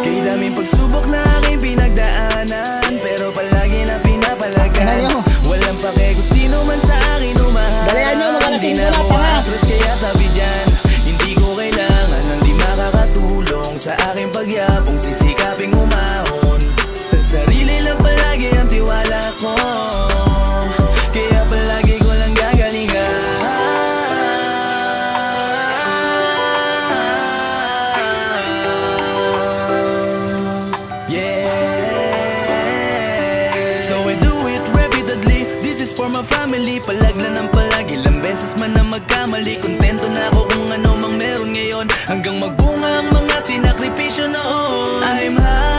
Kay daming pagsubok na aking pinagdaanan, pero palagi na pinapalagan. Walang pake kung sino man sa akin umahal. Hindi na ako atras kaya tabi dyan. Hindi ko kailangan ng di makakatulong sa aking pagyapong sisikaping umahon. Sa sarili lang palagi ang tiwala ko, kaya palagi ko lang gagalingan. Yeah. So I do it repeatedly. This is for my family. Palaglan ng palagi, ilang beses man na magkamali. Kontento na ako kung ano mang meron ngayon, hanggang magbunga ang mga sinakripisyo noon. I'm high